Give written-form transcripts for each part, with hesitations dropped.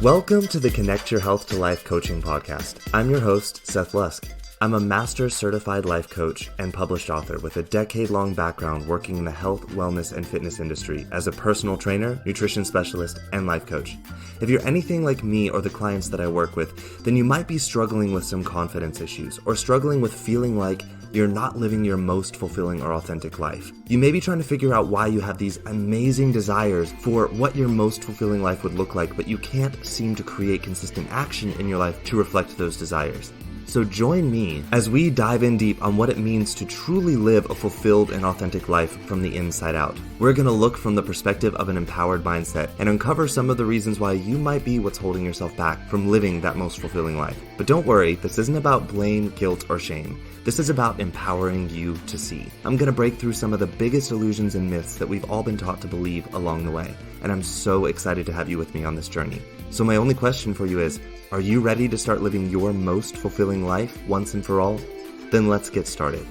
Welcome to the Connect Your Health to Life coaching podcast. I'm your host, Seth Lusk. I'm a master certified life coach and published author with a decade-long background working in the health, wellness, and fitness industry as a personal trainer, nutrition specialist, and life coach. If you're anything like me or the clients that I work with, then you might be struggling with some confidence issues or struggling with feeling like you're not living your most fulfilling or authentic life. You may be trying to figure out why you have these amazing desires for what your most fulfilling life would look like, but you can't seem to create consistent action in your life to reflect those desires. So join me as we dive in deep on what it means to truly live a fulfilled and authentic life from the inside out. We're going to look from the perspective of an empowered mindset and uncover some of the reasons why you might be what's holding yourself back from living that most fulfilling life. But don't worry, this isn't about blame, guilt, or shame. This is about empowering you to see. I'm going to break through some of the biggest illusions and myths that we've all been taught to believe along the way. And I'm so excited to have you with me on this journey. So my only question for you is, are you ready to start living your most fulfilling life once and for all? Then let's get started,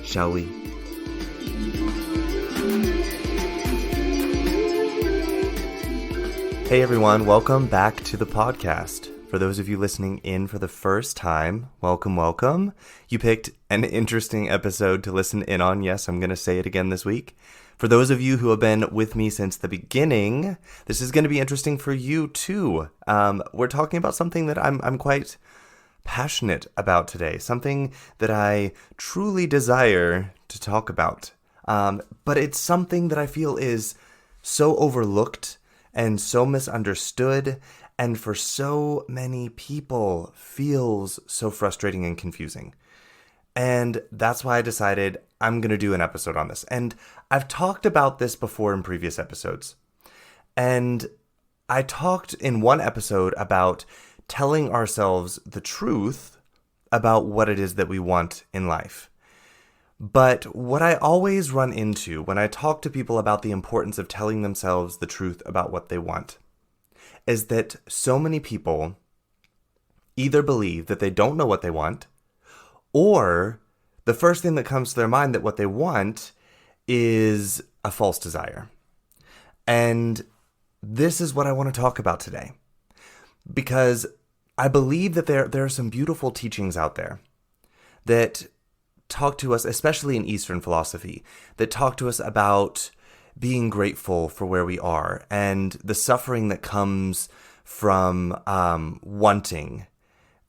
shall we? Hey everyone, welcome back to the podcast. For those of you listening in for the first time, welcome. You picked an interesting episode to listen in on. Yes, I'm going to say it again this week. For those of you who have been with me since the beginning, this is going to be interesting for you too. We're talking about something that I'm quite passionate about today, something that I truly desire to talk about. But it's something that I feel is so overlooked and so misunderstood, and for so many people feels so frustrating and confusing. And that's why I decided I'm going to do an episode on this. And I've talked about this before in previous episodes. And I talked in one episode about telling ourselves the truth about what it is that we want in life. But what I always run into when I talk to people about the importance of telling themselves the truth about what they want is that so many people either believe that they don't know what they want, or the first thing that comes to their mind that what they want is a false desire. And this is what I want to talk about today, because I believe that there are some beautiful teachings out there that talk to us, especially in Eastern philosophy, that talk to us about being grateful for where we are and the suffering that comes from wanting.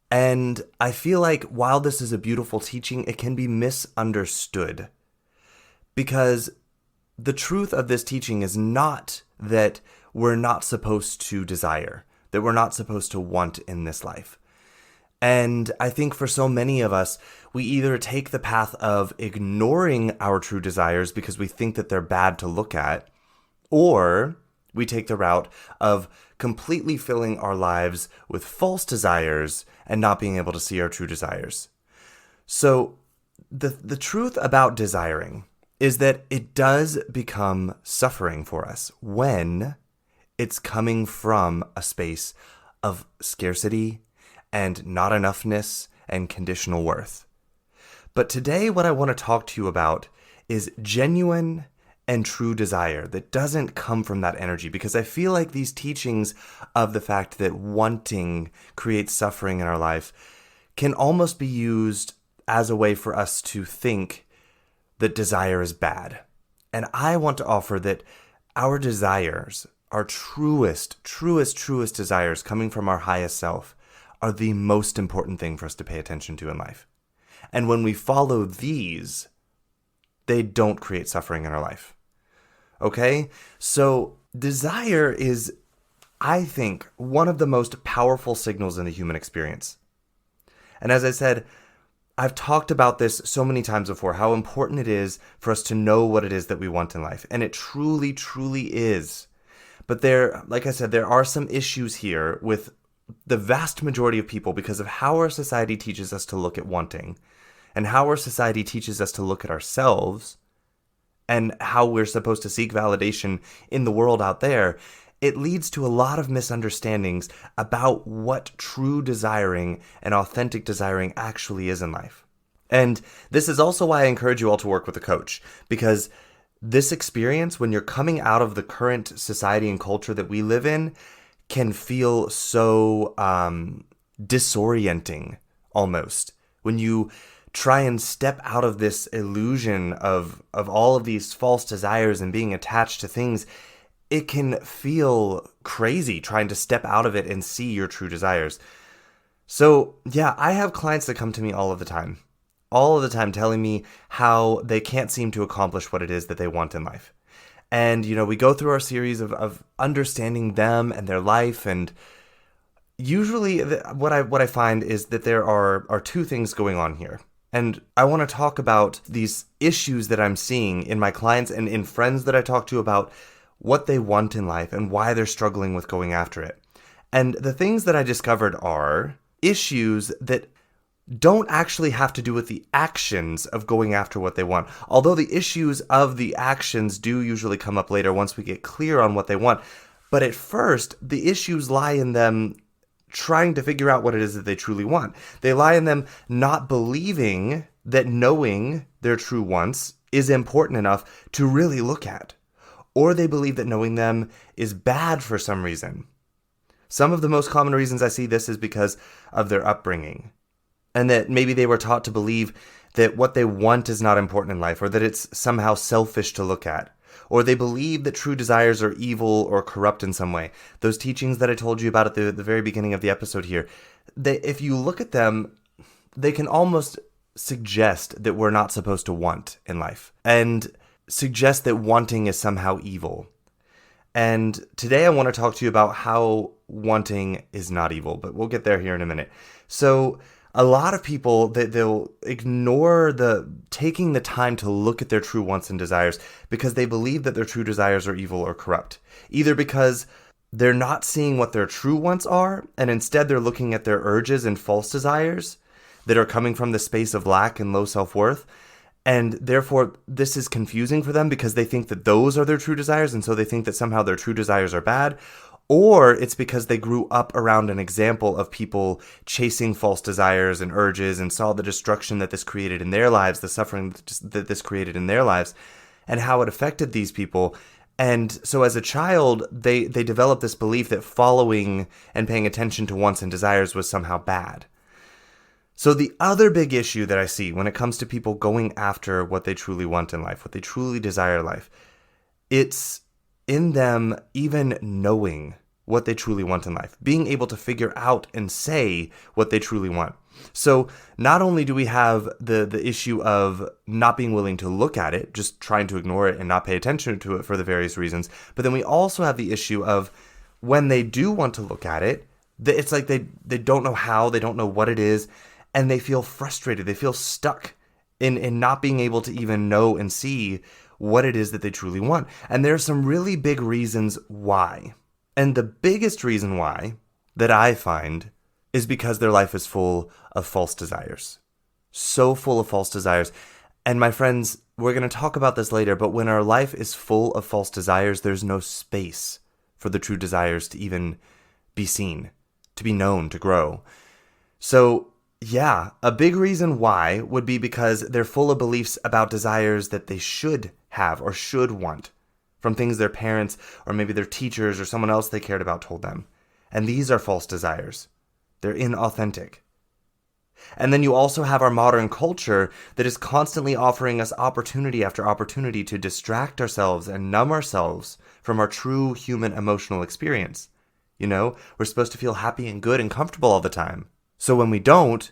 And I feel like while this is a beautiful teaching, it can be misunderstood, because the truth of this teaching is not that we're not supposed to desire, that we're not supposed to want in this life. And I think for so many of us, we either take the path of ignoring our true desires because we think that they're bad to look at, or we take the route of completely filling our lives with false desires and not being able to see our true desires. So the truth about desiring is that it does become suffering for us when it's coming from a space of scarcity and not enoughness and conditional worth. But today what I want to talk to you about is genuine and true desire that doesn't come from that energy, because I feel like these teachings of the fact that wanting creates suffering in our life can almost be used as a way for us to think that desire is bad. And I want to offer that our desires, our truest desires coming from our highest self, are the most important thing for us to pay attention to in life. And when we follow these, they don't create suffering in our life. Okay? So desire is, I think, one of the most powerful signals in the human experience. And as I said, I've talked about this so many times before, how important it is for us to know what it is that we want in life. And it truly is. But like I said, there are some issues here with the vast majority of people because of how our society teaches us to look at wanting, and how our society teaches us to look at ourselves, and how we're supposed to seek validation in the world out there. It leads to a lot of misunderstandings about what true desiring and authentic desiring actually is in life. And this is also why I encourage you all to work with a coach, because this experience, when you're coming out of the current society and culture that we live in, can feel so disorienting almost when you try and step out of this illusion of all of these false desires and being attached to things. It can feel crazy trying to step out of it and see your true desires. So yeah, I have clients that come to me all of the time telling me how they can't seem to accomplish what it is that they want in life. And, we go through our series of understanding them and their life. And usually what I find is that there are two things going on here. And I want to talk about these issues that I'm seeing in my clients and in friends that I talk to about what they want in life and why they're struggling with going after it. And the things that I discovered are issues that don't actually have to do with the actions of going after what they want. Although the issues of the actions do usually come up later once we get clear on what they want. But at first, the issues lie in them trying to figure out what it is that they truly want. They lie in them not believing that knowing their true wants is important enough to really look at. Or they believe that knowing them is bad for some reason. Some of the most common reasons I see this is because of their upbringing. And that maybe they were taught to believe that what they want is not important in life, or that it's somehow selfish to look at. Or they believe that true desires are evil or corrupt in some way. Those teachings that I told you about at the very beginning of the episode here, if you look at them, they can almost suggest that we're not supposed to want in life, and suggest that wanting is somehow evil. And today I want to talk to you about how wanting is not evil, but we'll get there here in a minute. So a lot of people, they'll ignore taking the time to look at their true wants and desires because they believe that their true desires are evil or corrupt. Either because they're not seeing what their true wants are, and instead they're looking at their urges and false desires that are coming from the space of lack and low self-worth. And therefore, this is confusing for them because they think that those are their true desires, and so they think that somehow their true desires are bad. Or it's because they grew up around an example of people chasing false desires and urges and saw the destruction that this created in their lives, the suffering that this created in their lives, and how it affected these people. And so as a child, they developed this belief that following and paying attention to wants and desires was somehow bad. So the other big issue that I see when it comes to people going after what they truly want in life, what they truly desire in life, it's in them even knowing what they truly want in life, being able to figure out and say what they truly want. So not only do we have the issue of not being willing to look at it, just trying to ignore it and not pay attention to it for the various reasons, but then we also have the issue of when they do want to look at it, it's like they don't know how, they don't know what it is, and they feel frustrated, they feel stuck in not being able to even know and see what it is that they truly want. And there are some really big reasons why. And the biggest reason why that I find is because their life is full of false desires. So full of false desires. And my friends, we're going to talk about this later, but when our life is full of false desires, there's no space for the true desires to even be seen, to be known, to grow. So yeah, a big reason why would be because they're full of beliefs about desires that they should have or should want from things their parents or maybe their teachers or someone else they cared about told them. And these are false desires. They're inauthentic. And then you also have our modern culture that is constantly offering us opportunity after opportunity to distract ourselves and numb ourselves from our true human emotional experience. We're supposed to feel happy and good and comfortable all the time. So when we don't,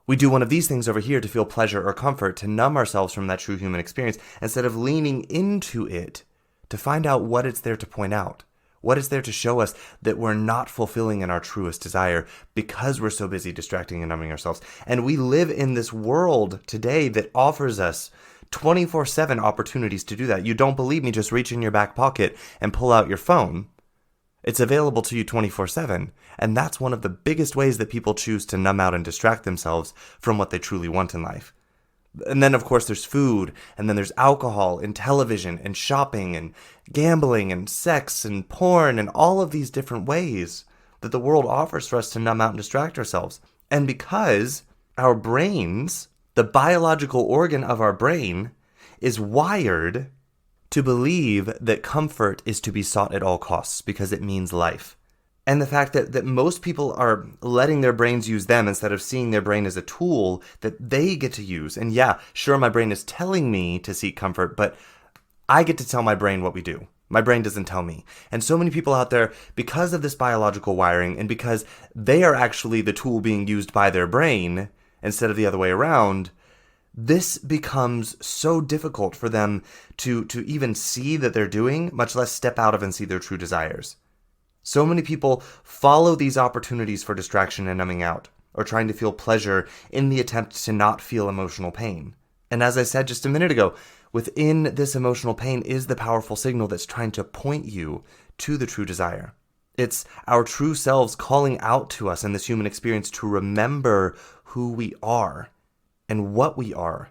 we do one of these things over here to feel pleasure or comfort, to numb ourselves from that true human experience, instead of leaning into it to find out what it's there to point out, what it's there to show us that we're not fulfilling in our truest desire because we're so busy distracting and numbing ourselves. And we live in this world today that offers us 24/7 opportunities to do that. You don't believe me? Just reach in your back pocket and pull out your phone. It's available to you 24/7, and that's one of the biggest ways that people choose to numb out and distract themselves from what they truly want in life. And then, of course, there's food, and then there's alcohol, and television, and shopping, and gambling, and sex, and porn, and all of these different ways that the world offers for us to numb out and distract ourselves. And because our brains, the biological organ of our brain, is wired to believe that comfort is to be sought at all costs because it means life. And the fact that most people are letting their brains use them instead of seeing their brain as a tool that they get to use. And yeah, sure, my brain is telling me to seek comfort, but I get to tell my brain what we do. My brain doesn't tell me. And so many people out there, because of this biological wiring and because they are actually the tool being used by their brain instead of the other way around, this becomes so difficult for them to even see that they're doing, much less step out of and see their true desires. So many people follow these opportunities for distraction and numbing out, or trying to feel pleasure in the attempt to not feel emotional pain. And as I said just a minute ago, within this emotional pain is the powerful signal that's trying to point you to the true desire. It's our true selves calling out to us in this human experience to remember who we are and what we are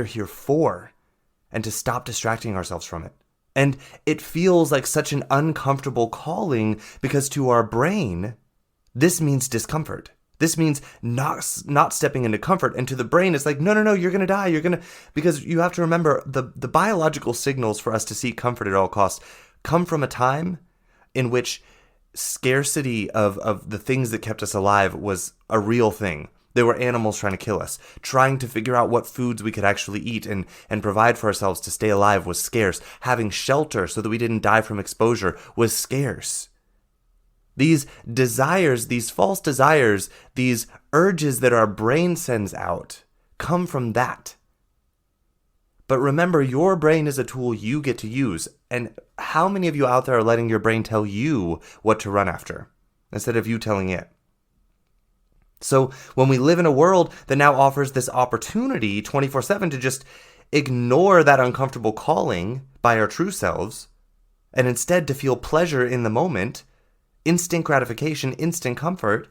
here for, and to stop distracting ourselves from it. And it feels like such an uncomfortable calling because to our brain, this means discomfort. This means not stepping into comfort. And to the brain, it's like, no, you're going to die. Because you have to remember the biological signals for us to seek comfort at all costs come from a time in which scarcity of the things that kept us alive was a real thing. There were animals trying to kill us. Trying to figure out what foods we could actually eat and provide for ourselves to stay alive was scarce. Having shelter so that we didn't die from exposure was scarce. These desires, these false desires, these urges that our brain sends out come from that. But remember, your brain is a tool you get to use. And how many of you out there are letting your brain tell you what to run after instead of you telling it? So when we live in a world that now offers this opportunity 24/7 to just ignore that uncomfortable calling by our true selves, and instead to feel pleasure in the moment, instant gratification, instant comfort,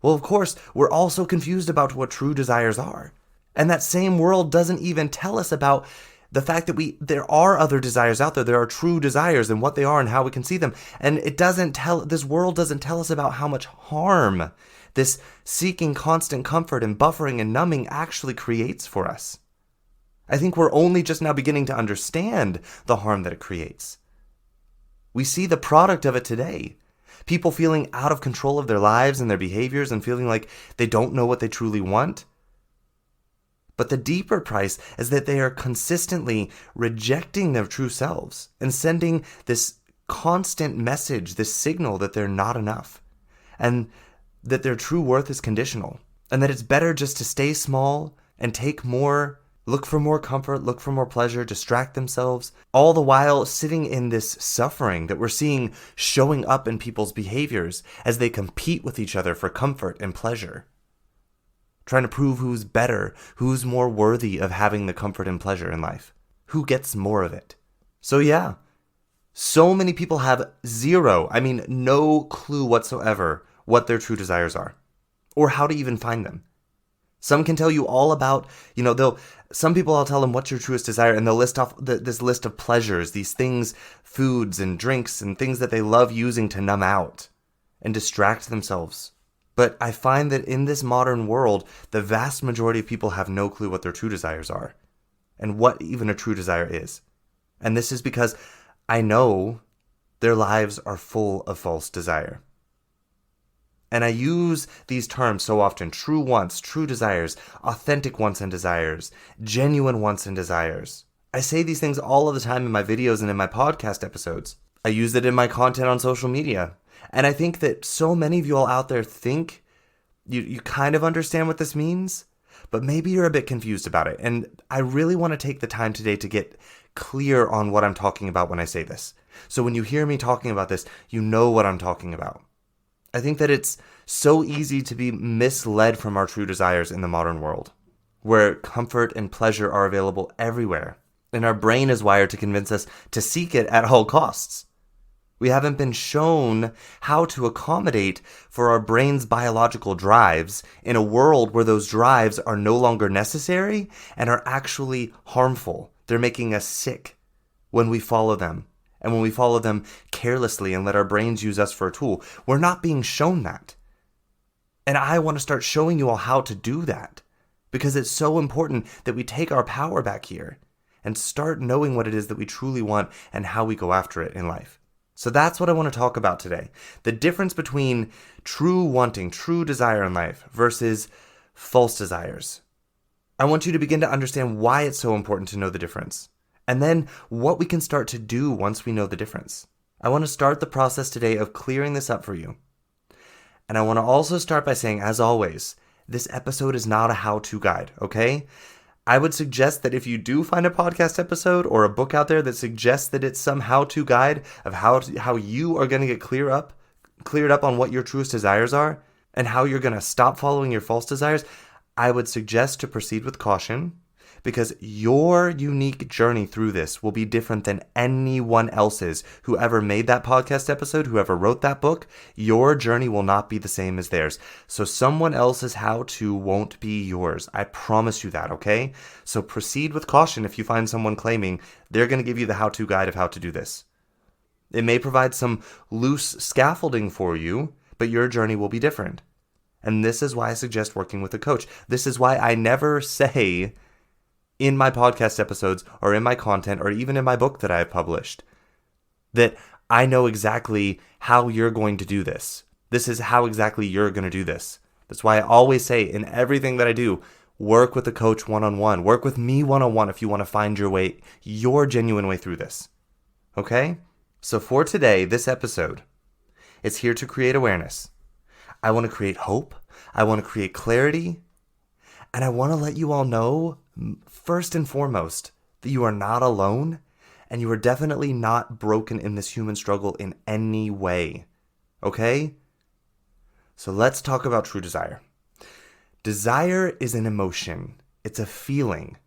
well, of course, we're also confused about what true desires are. And that same world doesn't even tell us about the fact that there are other desires out there. There are true desires and what they are and how we can see them. And this world doesn't tell us about how much harm this seeking constant comfort and buffering and numbing actually creates for us. I think we're only just now beginning to understand the harm that it creates. We see the product of it today. People feeling out of control of their lives and their behaviors and feeling like they don't know what they truly want. But the deeper price is that they are consistently rejecting their true selves and sending this constant message, this signal that they're not enough, and that their true worth is conditional, and that it's better just to stay small and take more, look for more comfort, look for more pleasure, distract themselves, all the while sitting in this suffering that we're seeing showing up in people's behaviors as they compete with each other for comfort and pleasure. Trying to prove who's better, who's more worthy of having the comfort and pleasure in life, who gets more of it. So yeah, so many people have no clue whatsoever what their true desires are, or how to even find them. Some can tell you all about, some people I'll tell them what's your truest desire, and they'll list off this list of pleasures, these things, foods and drinks and things that they love using to numb out and distract themselves. But I find that in this modern world, the vast majority of people have no clue what their true desires are and what even a true desire is. And this is because I know their lives are full of false desire. And I use these terms so often: true wants, true desires, authentic wants and desires, genuine wants and desires. I say these things all of the time in my videos and in my podcast episodes. I use it in my content on social media. And I think that so many of you all out there think you kind of understand what this means, but maybe you're a bit confused about it. And I really want to take the time today to get clear on what I'm talking about when I say this. So when you hear me talking about this, you know what I'm talking about. I think that it's so easy to be misled from our true desires in the modern world, where comfort and pleasure are available everywhere, and our brain is wired to convince us to seek it at all costs. We haven't been shown how to accommodate for our brain's biological drives in a world where those drives are no longer necessary and are actually harmful. They're making us sick when we follow them. And when we follow them carelessly and let our brains use us for a tool, we're not being shown that. And I want to start showing you all how to do that, because it's so important that we take our power back here and start knowing what it is that we truly want and how we go after it in life. So that's what I want to talk about today. The difference between true wanting, true desire in life versus false desires. I want you to begin to understand why it's so important to know the difference, and then what we can start to do once we know the difference. I want to start the process today of clearing this up for you. And I want to also start by saying, as always, this episode is not a how-to guide, okay? I would suggest that if you do find a podcast episode or a book out there that suggests that it's some how-to guide of how you are going to get cleared up on what your truest desires are and how you're going to stop following your false desires, I would suggest to proceed with caution, because your unique journey through this will be different than anyone else's. Whoever made that podcast episode, whoever wrote that book, your journey will not be the same as theirs. So someone else's how-to won't be yours. I promise you that, okay? So proceed with caution if you find someone claiming they're going to give you the how-to guide of how to do this. It may provide some loose scaffolding for you, but your journey will be different. And this is why I suggest working with a coach. This is why I never say in my podcast episodes or in my content or even in my book that I've published that I know exactly how you're going to do this. This is how exactly you're going to do this. That's why I always say in everything that I do, work with a coach one-on-one. Work with me one-on-one if you want to find your genuine way through this. Okay? So for today, this episode, it's here to create awareness. I want to create hope. I want to create clarity. And I want to let you all know, first and foremost, that you are not alone and you are definitely not broken in this human struggle in any way. Okay? So let's talk about true desire. Desire is an emotion. It's a feeling.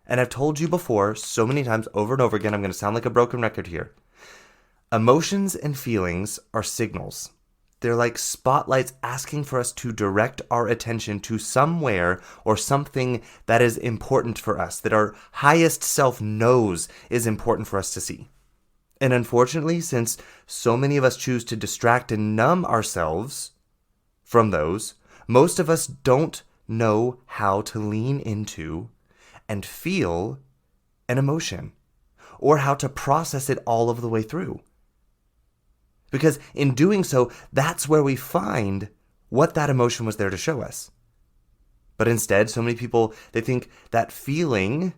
And I've told you before so many times over and over again, I'm going to sound like a broken record here. Emotions and feelings are signals. They're like spotlights asking for us to direct our attention to somewhere or something that is important for us, that our highest self knows is important for us to see. And unfortunately, since so many of us choose to distract and numb ourselves from those, most of us don't know how to lean into and feel an emotion or how to process it all of the way through. Because in doing so, that's where we find what that emotion was there to show us. But instead, so many people, they think that feeling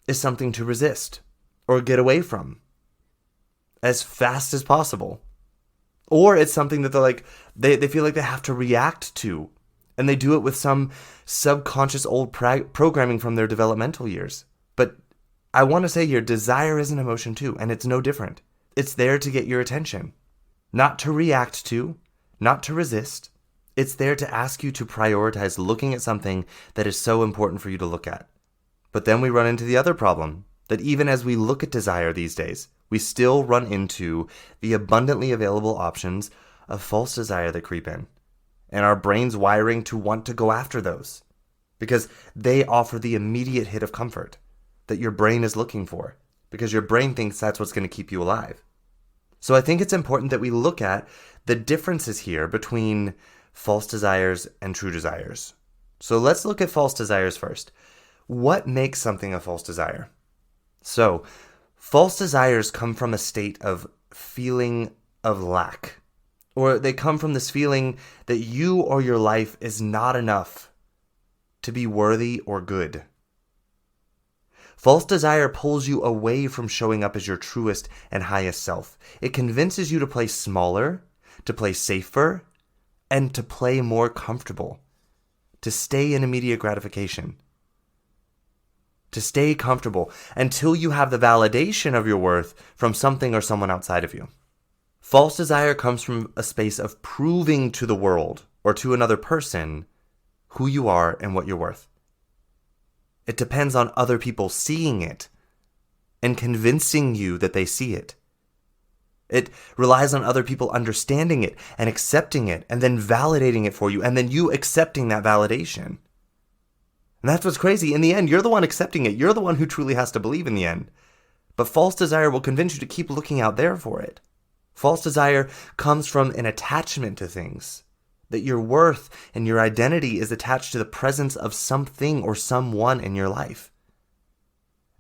is something to resist or get away from as fast as possible. Or it's something that they feel like they have to react to. And they do it with some subconscious old programming from their developmental years. But I want to say here, desire is an emotion too, and it's no different. It's there to get your attention. Not to react to, not to resist. It's there to ask you to prioritize looking at something that is so important for you to look at. But then we run into the other problem, that even as we look at desire these days, we still run into the abundantly available options of false desire that creep in. And our brain's wiring to want to go after those, because they offer the immediate hit of comfort that your brain is looking for, because your brain thinks that's what's going to keep you alive. So I think it's important that we look at the differences here between false desires and true desires. So let's look at false desires first. What makes something a false desire? So false desires come from a state of feeling of lack, or they come from this feeling that you or your life is not enough to be worthy or good. False desire pulls you away from showing up as your truest and highest self. It convinces you to play smaller, to play safer, and to play more comfortable, to stay in immediate gratification, to stay comfortable until you have the validation of your worth from something or someone outside of you. False desire comes from a space of proving to the world or to another person who you are and what you're worth. It depends on other people seeing it and convincing you that they see it. It relies on other people understanding it and accepting it and then validating it for you and then you accepting that validation. And that's what's crazy. In the end, you're the one accepting it. You're the one who truly has to believe in the end. But false desire will convince you to keep looking out there for it. False desire comes from an attachment to things. That your worth and your identity is attached to the presence of something or someone in your life.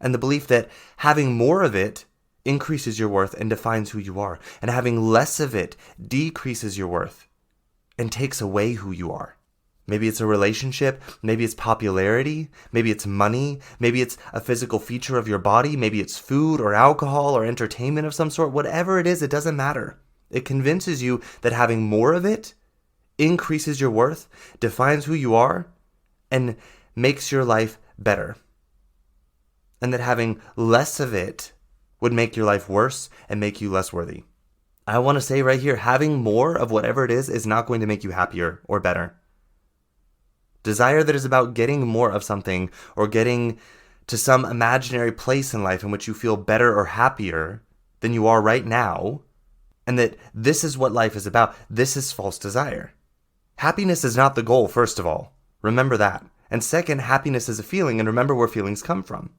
And the belief that having more of it increases your worth and defines who you are. And having less of it decreases your worth and takes away who you are. Maybe it's a relationship, maybe it's popularity, maybe it's money, maybe it's a physical feature of your body, maybe it's food or alcohol or entertainment of some sort. Whatever it is, it doesn't matter. It convinces you that having more of it increases your worth, defines who you are, and makes your life better. And that having less of it would make your life worse and make you less worthy. I want to say right here, having more of whatever it is not going to make you happier or better. Desire that is about getting more of something or getting to some imaginary place in life in which you feel better or happier than you are right now, and that this is what life is about. This is false desire. Happiness is not the goal, first of all. Remember that. And second, happiness is a feeling, and remember where feelings come from.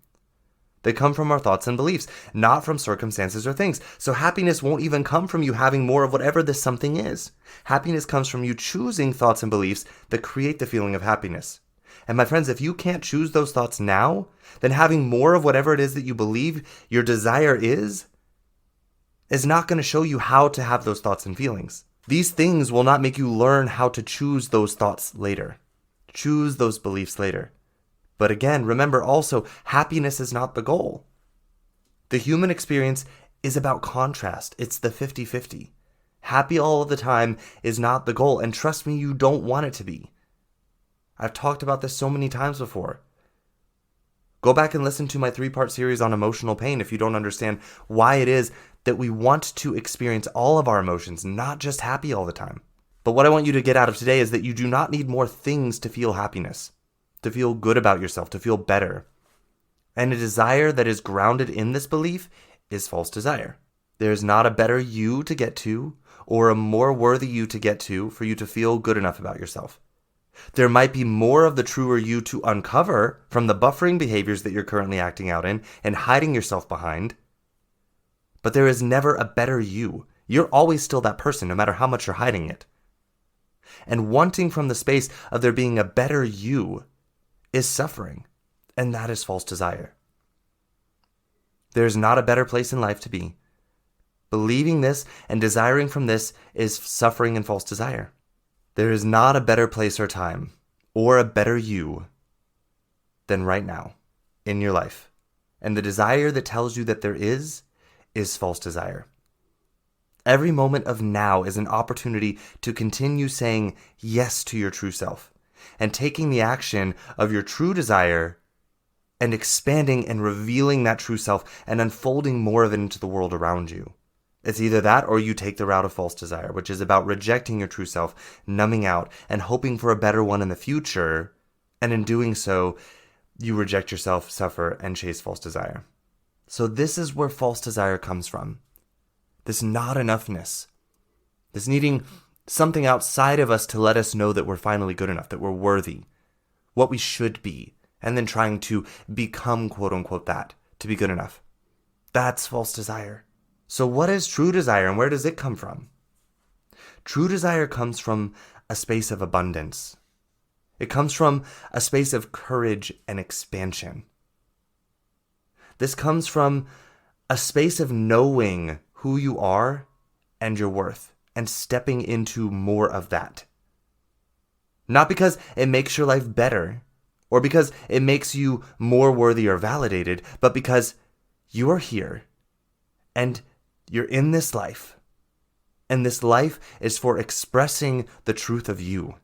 They come from our thoughts and beliefs, not from circumstances or things. So happiness won't even come from you having more of whatever this something is. Happiness comes from you choosing thoughts and beliefs that create the feeling of happiness. And my friends, if you can't choose those thoughts now, then having more of whatever it is that you believe your desire is not going to show you how to have those thoughts and feelings. These things will not make you learn how to choose those thoughts later. Choose those beliefs later. But again, remember also, happiness is not the goal. The human experience is about contrast. It's the 50-50. Happy all of the time is not the goal, and trust me, you don't want it to be. I've talked about this so many times before. Go back and listen to my 3-part series on emotional pain if you don't understand why it is that we want to experience all of our emotions, not just happy all the time. But what I want you to get out of today is that you do not need more things to feel happiness, to feel good about yourself, to feel better. And a desire that is grounded in this belief is false desire. There is not a better you to get to or a more worthy you to get to for you to feel good enough about yourself. There might be more of the truer you to uncover from the buffering behaviors that you're currently acting out in and hiding yourself behind. But there is never a better you. You're always still that person, no matter how much you're hiding it. And wanting from the space of there being a better you is suffering, and that is false desire. There is not a better place in life to be. Believing this and desiring from this is suffering and false desire. There is not a better place or time, or a better you, than right now in your life. And the desire that tells you that there is false desire. Every moment of now is an opportunity to continue saying yes to your true self and taking the action of your true desire and expanding and revealing that true self and unfolding more of it into the world around you. It's either that or you take the route of false desire, which is about rejecting your true self, numbing out, and hoping for a better one in the future. And in doing so, you reject yourself, suffer, and chase false desire. So this is where false desire comes from. This not enoughness. This needing something outside of us to let us know that we're finally good enough, that we're worthy, what we should be, and then trying to become quote-unquote that, to be good enough. That's false desire. So what is true desire and where does it come from? True desire comes from a space of abundance. It comes from a space of courage and expansion. This comes from a space of knowing who you are and your worth and stepping into more of that. Not because it makes your life better or because it makes you more worthy or validated, but because you are here and you're in this life. And this life is for expressing the truth of you,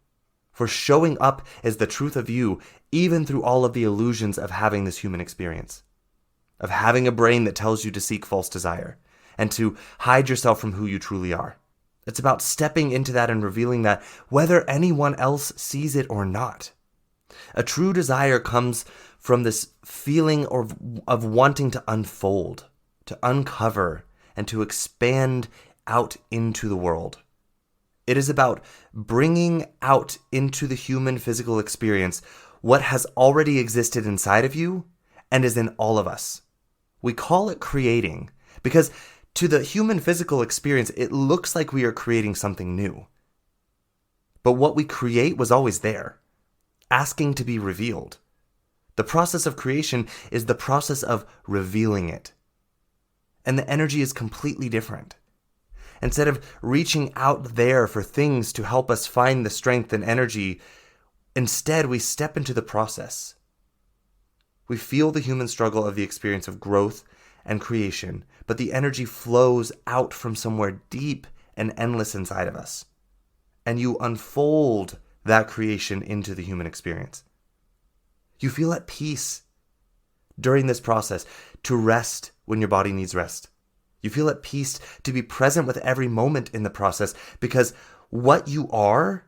for showing up as the truth of you, even through all of the illusions of having this human experience, of having a brain that tells you to seek false desire and to hide yourself from who you truly are. It's about stepping into that and revealing that whether anyone else sees it or not. A true desire comes from this feeling of wanting to unfold, to uncover, and to expand out into the world. It is about bringing out into the human physical experience what has already existed inside of you and is in all of us. We call it creating because to the human physical experience, it looks like we are creating something new. But what we create was always there, asking to be revealed. The process of creation is the process of revealing it. And the energy is completely different. Instead of reaching out there for things to help us find the strength and energy, instead we step into the process. We feel the human struggle of the experience of growth and creation, but the energy flows out from somewhere deep and endless inside of us. And you unfold that creation into the human experience. You feel at peace during this process to rest when your body needs rest. You feel at peace to be present with every moment in the process because what you are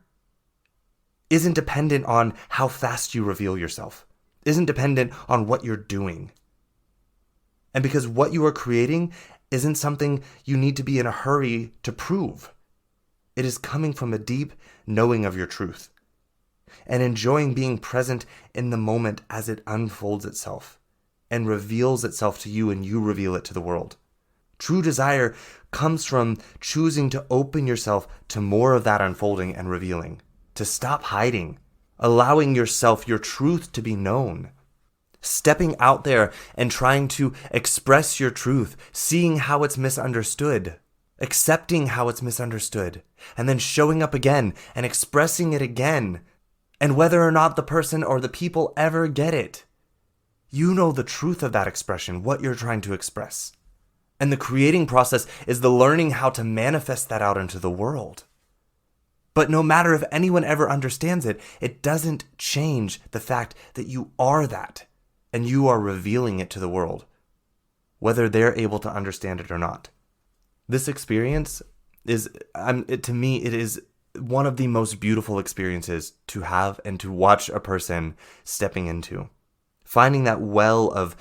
isn't dependent on how fast you reveal yourself, isn't dependent on what you're doing. And because what you are creating isn't something you need to be in a hurry to prove. It is coming from a deep knowing of your truth and enjoying being present in the moment as it unfolds itself and reveals itself to you and you reveal it to the world. True desire comes from choosing to open yourself to more of that unfolding and revealing, to stop hiding, allowing yourself, your truth to be known, stepping out there and trying to express your truth, seeing how it's misunderstood, accepting how it's misunderstood, and then showing up again and expressing it again. And whether or not the person or the people ever get it, you know the truth of that expression, what you're trying to express. And the creating process is the learning how to manifest that out into the world. But no matter if anyone ever understands it, it doesn't change the fact that you are that, and you are revealing it to the world, whether they're able to understand it or not. This experience is, to me, it is one of the most beautiful experiences to have and to watch a person stepping into. Finding that well of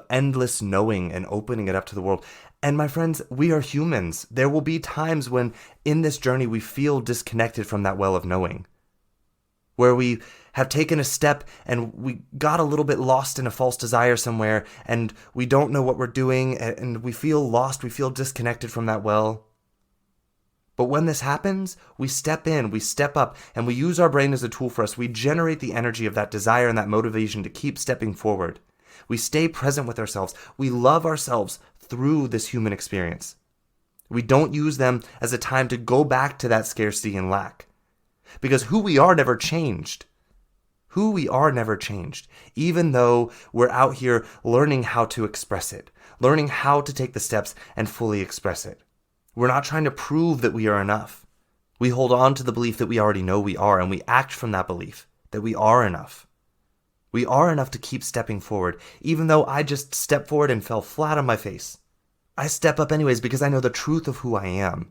endless knowing and opening it up to the world. And my friends, we are humans. There will be times when in this journey we feel disconnected from that well of knowing, where we have taken a step and we got a little bit lost in a false desire somewhere and we don't know what we're doing and we feel lost, we feel disconnected from that well. But when this happens, we step in, we step up, and we use our brain as a tool for us. We generate the energy of that desire and that motivation to keep stepping forward. We stay present with ourselves. We love ourselves through this human experience. We don't use them as a time to go back to that scarcity and lack. Because who we are never changed. Who we are never changed, even though we're out here learning how to express it, learning how to take the steps and fully express it. We're not trying to prove that we are enough. We hold on to the belief that we already know we are, and we act from that belief that we are enough. We are enough to keep stepping forward, even though I just stepped forward and fell flat on my face. I step up anyways because I know the truth of who I am,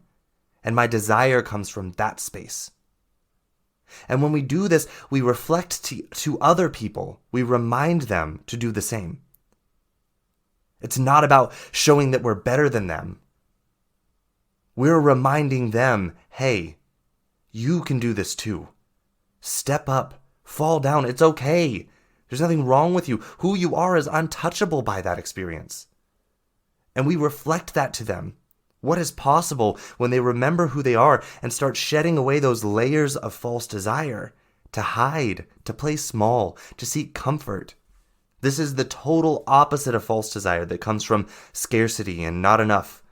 and my desire comes from that space. And when we do this, we reflect to other people. We remind them to do the same. It's not about showing that we're better than them. We're reminding them, hey, you can do this too. Step up, fall down, it's okay. There's nothing wrong with you. Who you are is untouchable by that experience. And we reflect that to them. What is possible when they remember who they are and start shedding away those layers of false desire, to hide, to play small, to seek comfort. This is the total opposite of false desire that comes from scarcity and not enough.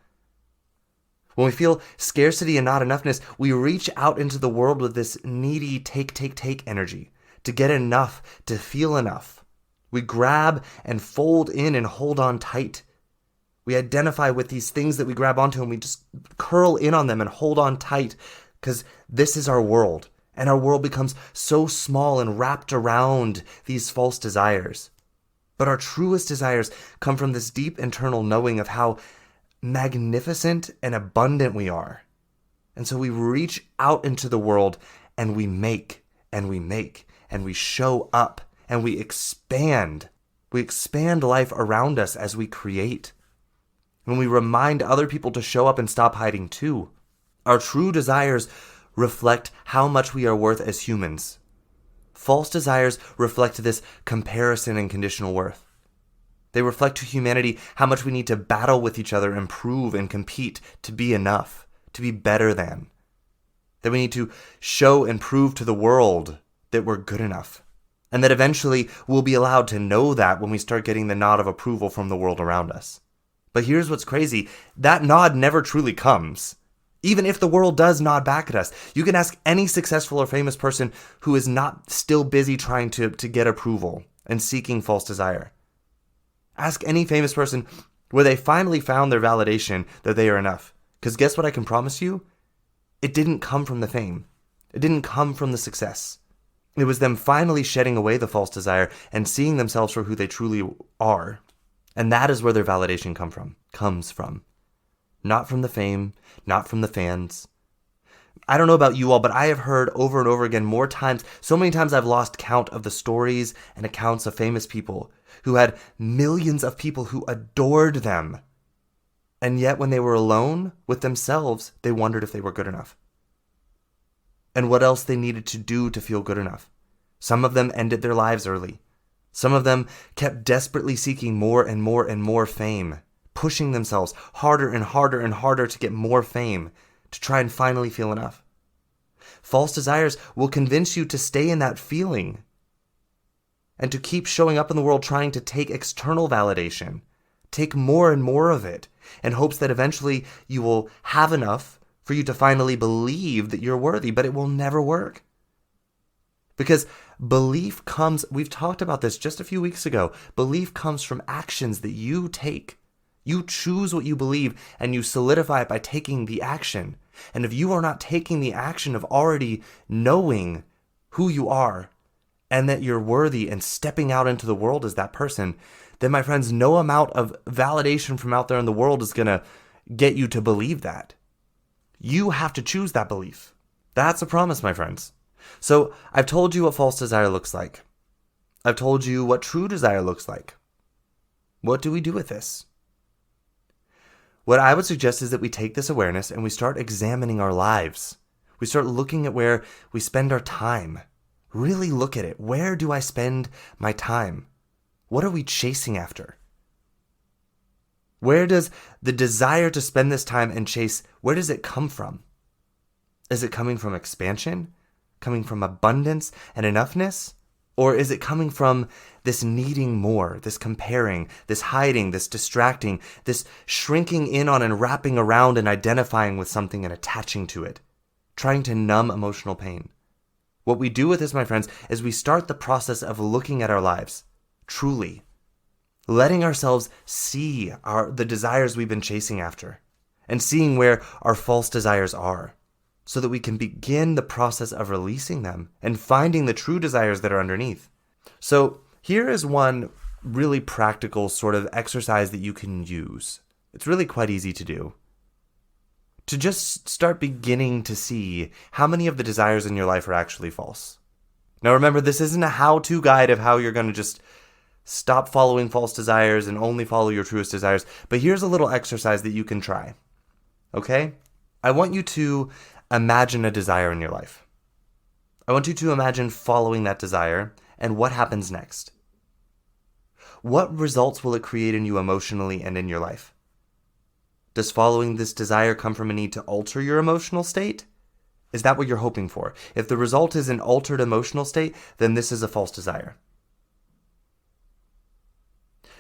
When we feel scarcity and not enoughness, we reach out into the world with this needy take energy to get enough, to feel enough. We grab and fold in and hold on tight. We identify with these things that we grab onto and we just curl in on them and hold on tight because this is our world. And our world becomes so small and wrapped around these false desires. But our truest desires come from this deep internal knowing of how magnificent and abundant we are. And so we reach out into the world and we make and we make and we show up and we expand. We expand life around us as we create. When we remind other people to show up and stop hiding too. Our true desires reflect how much we are worth as humans. False desires reflect this comparison and conditional worth. They reflect to humanity how much we need to battle with each other, improve and compete to be enough, to be better than. That we need to show and prove to the world that we're good enough. And that eventually we'll be allowed to know that when we start getting the nod of approval from the world around us. But here's what's crazy. That nod never truly comes. Even if the world does nod back at us, you can ask any successful or famous person who is not still busy trying to get approval and seeking false desire. Ask any famous person where they finally found their validation that they are enough. Because guess what I can promise you? It didn't come from the fame. It didn't come from the success. It was them finally shedding away the false desire and seeing themselves for who they truly are. And that is where their validation comes from. Not from the fame, not from the fans. I don't know about you all, but I have heard over and over again more times, so many times I've lost count of the stories and accounts of famous people who had millions of people who adored them. And yet when they were alone with themselves, they wondered if they were good enough. And what else they needed to do to feel good enough. Some of them ended their lives early. Some of them kept desperately seeking more and more and more fame, pushing themselves harder and harder and harder to get more fame, to try and finally feel enough. False desires will convince you to stay in that feeling and to keep showing up in the world trying to take external validation, take more and more of it, in hopes that eventually you will have enough for you to finally believe that you're worthy, but it will never work. Because belief comes, we've talked about this just a few weeks ago, belief comes from actions that you take. You choose what you believe and you solidify it by taking the action. And if you are not taking the action of already knowing who you are and that you're worthy and stepping out into the world as that person, then my friends, no amount of validation from out there in the world is going to get you to believe that. You have to choose that belief. That's a promise, my friends. So I've told you what false desire looks like. I've told you what true desire looks like. What do we do with this? What I would suggest is that we take this awareness and we start examining our lives. We start looking at where we spend our time. Really look at it. Where do I spend my time? What are we chasing after? Where does the desire to spend this time and chase, where does it come from? Is it coming from expansion? Coming from abundance and enoughness? Or is it coming from this needing more, this comparing, this hiding, this distracting, this shrinking in on and wrapping around and identifying with something and attaching to it, trying to numb emotional pain? What we do with this, my friends, is we start the process of looking at our lives, truly, letting ourselves see the desires we've been chasing after, and seeing where our false desires are, so that we can begin the process of releasing them and finding the true desires that are underneath. So here is one really practical sort of exercise that you can use. It's really quite easy to do. To just start beginning to see how many of the desires in your life are actually false. Now remember, this isn't a how-to guide of how you're going to just stop following false desires and only follow your truest desires. But here's a little exercise that you can try. Okay? I want you to imagine a desire in your life. I want you to imagine following that desire and what happens next. What results will it create in you emotionally and in your life? Does following this desire come from a need to alter your emotional state? Is that what you're hoping for? If the result is an altered emotional state, then this is a false desire.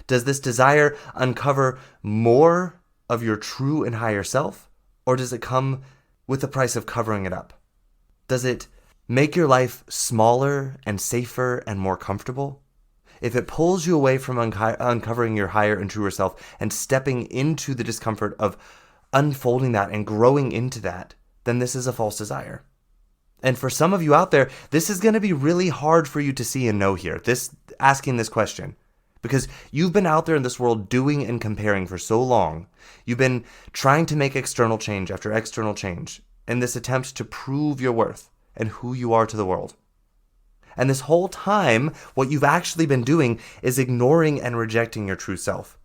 Does this desire uncover more of your true and higher self? Or does it come with the price of covering it up? Does it make your life smaller and safer and more comfortable? If it pulls you away from uncovering your higher and truer self and stepping into the discomfort of unfolding that and growing into that, then this is a false desire. And for some of you out there, this is going to be really hard for you to see and know here, asking this question. Because you've been out there in this world doing and comparing for so long. You've been trying to make external change after external change in this attempt to prove your worth and who you are to the world. And this whole time, what you've actually been doing is ignoring and rejecting your true self.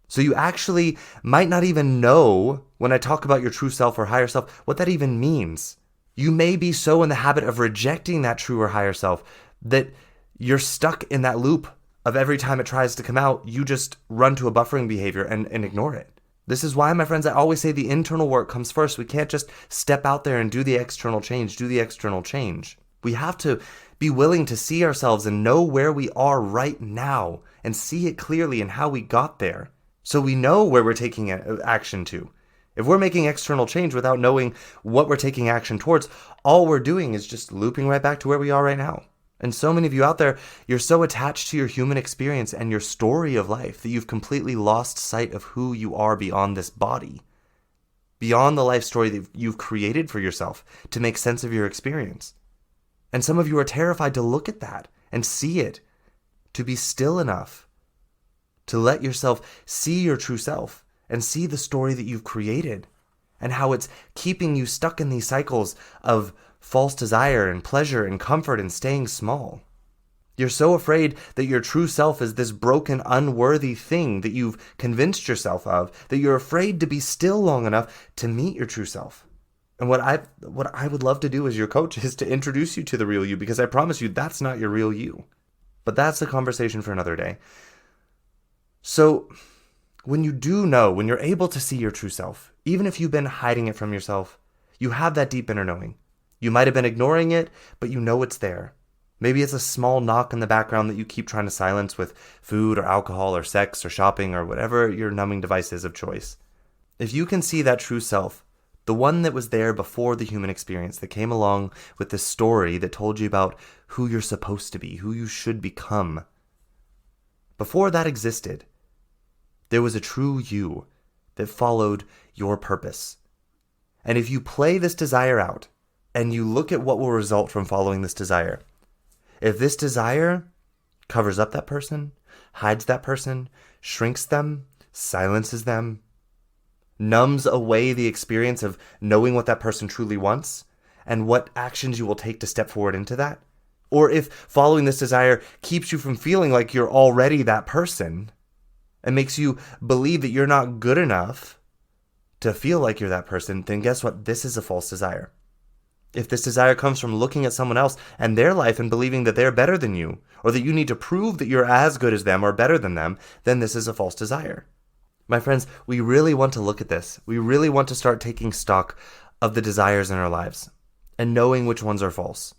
So you actually might not even know, when I talk about your true self or higher self, what that even means. You may be so in the habit of rejecting that true or higher self that you're stuck in that loop of every time it tries to come out, you just run to a buffering behavior and ignore it. This is why, my friends, I always say the internal work comes first. We can't just step out there and do the external change. We have to be willing to see ourselves and know where we are right now and see it clearly and how we got there So we know where we're taking action to. If we're making external change without knowing what we're taking action towards, all we're doing is just looping right back to where we are right now. And so many of you out there, you're so attached to your human experience and your story of life that you've completely lost sight of who you are beyond this body, beyond the life story that you've created for yourself to make sense of your experience. And some of you are terrified to look at that and see it, to be still enough to let yourself see your true self and see the story that you've created and how it's keeping you stuck in these cycles of false desire and pleasure and comfort and staying small. You're so afraid that your true self is this broken, unworthy thing that you've convinced yourself of, that you're afraid to be still long enough to meet your true self. And what I would love to do as your coach is to introduce you to the real you, because I promise you that's not your real you. But that's a conversation for another day. So when you do know, when you're able to see your true self, even if you've been hiding it from yourself, you have that deep inner knowing. You might have been ignoring it, but you know it's there. Maybe it's a small knock in the background that you keep trying to silence with food or alcohol or sex or shopping or whatever your numbing device is of choice. If you can see that true self, the one that was there before the human experience, that came along with the story that told you about who you're supposed to be, who you should become, before that existed, there was a true you that followed your purpose. And if you play this desire out and you look at what will result from following this desire, if this desire covers up that person, hides that person, shrinks them, silences them, numbs away the experience of knowing what that person truly wants and what actions you will take to step forward into that, or if following this desire keeps you from feeling like you're already that person, and makes you believe that you're not good enough to feel like you're that person, then guess what? This is a false desire. If this desire comes from looking at someone else and their life and believing that they're better than you, or that you need to prove that you're as good as them or better than them, then this is a false desire. My friends, we really want to look at this. We really want to start taking stock of the desires in our lives and knowing which ones are false.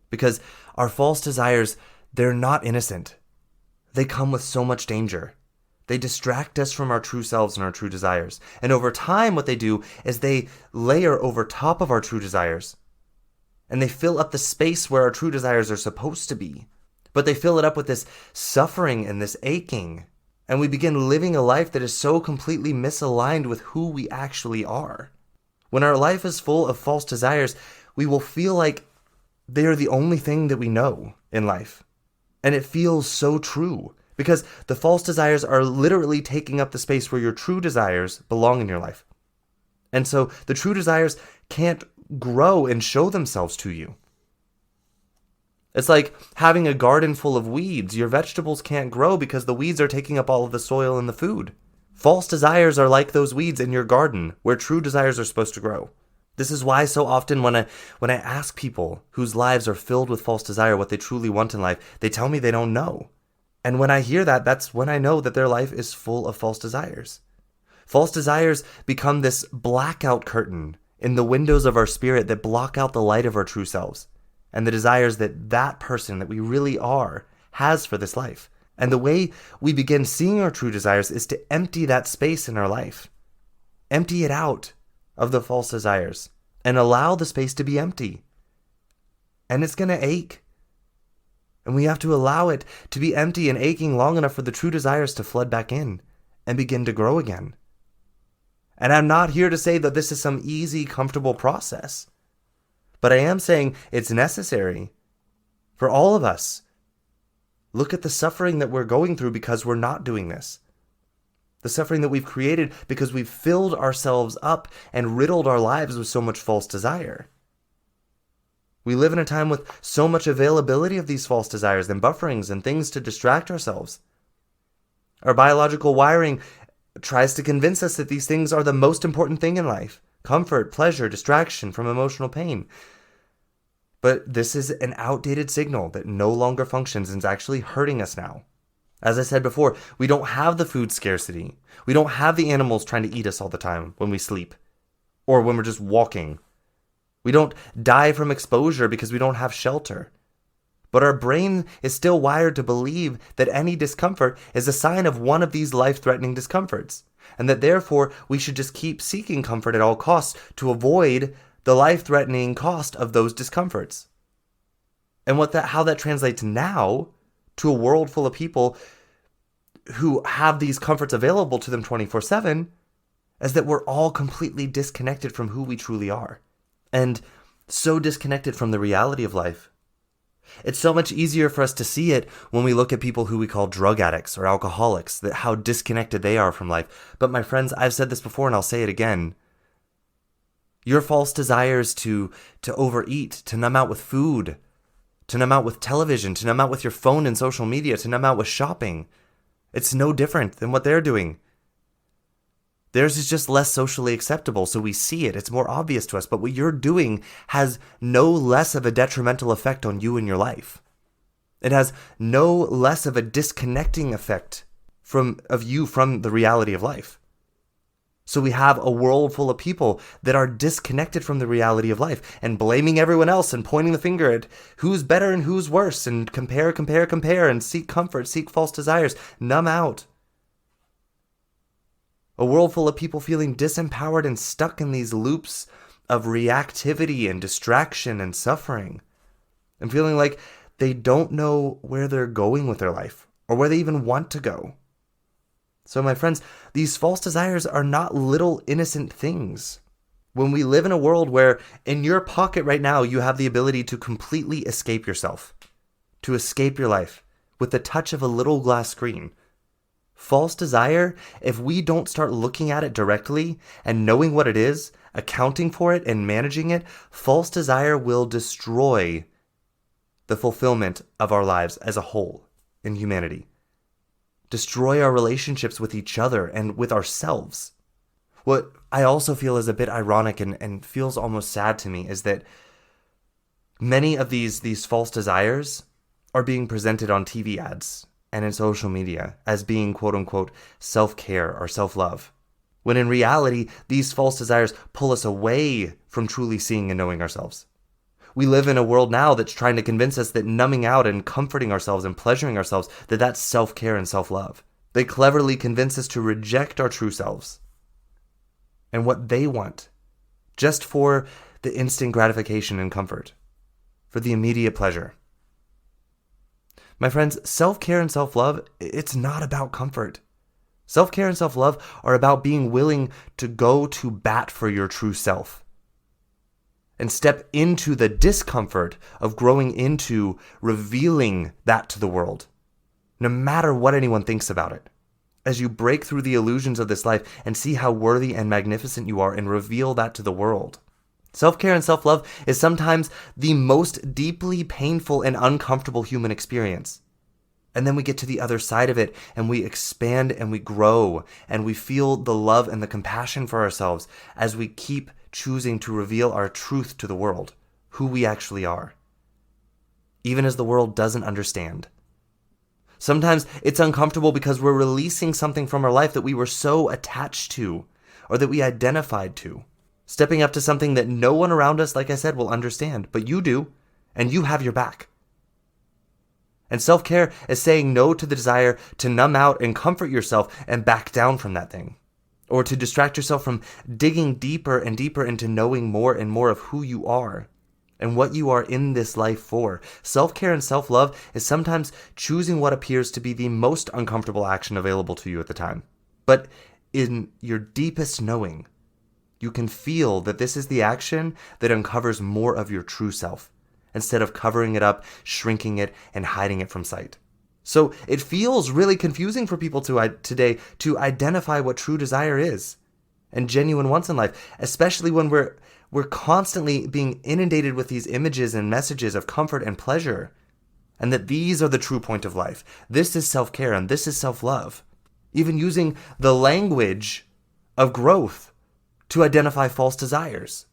Because our false desires, they're not innocent. They come with so much danger. They distract us from our true selves and our true desires. And over time, what they do is they layer over top of our true desires. And they fill up the space where our true desires are supposed to be. But they fill it up with this suffering and this aching. And we begin living a life that is so completely misaligned with who we actually are. When our life is full of false desires, we will feel like they are the only thing that we know in life. And it feels so true. Because the false desires are literally taking up the space where your true desires belong in your life. And so the true desires can't grow and show themselves to you. It's like having a garden full of weeds. Your vegetables can't grow because the weeds are taking up all of the soil and the food. False desires are like those weeds in your garden where true desires are supposed to grow. This is why so often when I ask people whose lives are filled with false desire what they truly want in life, they tell me they don't know. And when I hear that, that's when I know that their life is full of false desires. False desires become this blackout curtain in the windows of our spirit that block out the light of our true selves and the desires that that person that we really are has for this life. And the way we begin seeing our true desires is to empty that space in our life. Empty it out of the false desires and allow the space to be empty. And it's going to ache. And we have to allow it to be empty and aching long enough for the true desires to flood back in and begin to grow again. And I'm not here to say that this is some easy, comfortable process. But I am saying it's necessary for all of us. Look at the suffering that we're going through because we're not doing this. The suffering that we've created because we've filled ourselves up and riddled our lives with so much false desire. We live in a time with so much availability of these false desires and bufferings and things to distract ourselves. Our biological wiring tries to convince us that these things are the most important thing in life. Comfort, pleasure, distraction from emotional pain. But this is an outdated signal that no longer functions and is actually hurting us now. As I said before, we don't have the food scarcity. We don't have the animals trying to eat us all the time when we sleep or when we're just walking. We don't die from exposure because we don't have shelter. But our brain is still wired to believe that any discomfort is a sign of one of these life-threatening discomforts, and that therefore we should just keep seeking comfort at all costs to avoid the life-threatening cost of those discomforts. And how that translates now to a world full of people who have these comforts available to them 24/7 is that we're all completely disconnected from who we truly are, and so disconnected from the reality of life. It's so much easier for us to see it when we look at people who we call drug addicts or alcoholics, that how disconnected they are from life. But my friends, I've said this before and I'll say it again. Your false desires to overeat, to numb out with food, to numb out with television, to numb out with your phone and social media, to numb out with shopping, it's no different than what they're doing. Theirs is just less socially acceptable, so we see it. It's more obvious to us. But what you're doing has no less of a detrimental effect on you and your life. It has no less of a disconnecting effect of you from the reality of life. So we have a world full of people that are disconnected from the reality of life and blaming everyone else and pointing the finger at who's better and who's worse and compare and seek comfort, seek false desires, numb out. A world full of people feeling disempowered and stuck in these loops of reactivity and distraction and suffering, and feeling like they don't know where they're going with their life or where they even want to go. So my friends, these false desires are not little innocent things. When we live in a world where in your pocket right now you have the ability to completely escape yourself, to escape your life with the touch of a little glass screen, false desire, if we don't start looking at it directly and knowing what it is, accounting for it and managing it, false desire will destroy the fulfillment of our lives as a whole in humanity. Destroy our relationships with each other and with ourselves. What I also feel is a bit ironic and feels almost sad to me is that many of these false desires are being presented on TV ads and in social media as being quote-unquote self-care or self-love, when in reality, these false desires pull us away from truly seeing and knowing ourselves. We live in a world now that's trying to convince us that numbing out and comforting ourselves and pleasuring ourselves, that's self-care and self-love. They cleverly convince us to reject our true selves and what they want, just for the instant gratification and comfort, for the immediate pleasure. My friends, self-care and self-love, it's not about comfort. Self-care and self-love are about being willing to go to bat for your true self and step into the discomfort of growing into revealing that to the world, no matter what anyone thinks about it. As you break through the illusions of this life and see how worthy and magnificent you are and reveal that to the world. Self-care and self-love is sometimes the most deeply painful and uncomfortable human experience. And then we get to the other side of it and we expand and we grow and we feel the love and the compassion for ourselves as we keep choosing to reveal our truth to the world, who we actually are, even as the world doesn't understand. Sometimes it's uncomfortable because we're releasing something from our life that we were so attached to or that we identified to, stepping up to something that no one around us, like I said, will understand, but you do, and you have your back. And self-care is saying no to the desire to numb out and comfort yourself and back down from that thing, or to distract yourself from digging deeper and deeper into knowing more and more of who you are and what you are in this life for. Self-care and self-love is sometimes choosing what appears to be the most uncomfortable action available to you at the time. But in your deepest knowing, you can feel that this is the action that uncovers more of your true self, instead of covering it up, shrinking it, and hiding it from sight. So it feels really confusing for people today to identify what true desire is and genuine wants in life, especially when we're constantly being inundated with these images and messages of comfort and pleasure, and that these are the true point of life. This is self-care and this is self-love. Even using the language of growth to identify false desires.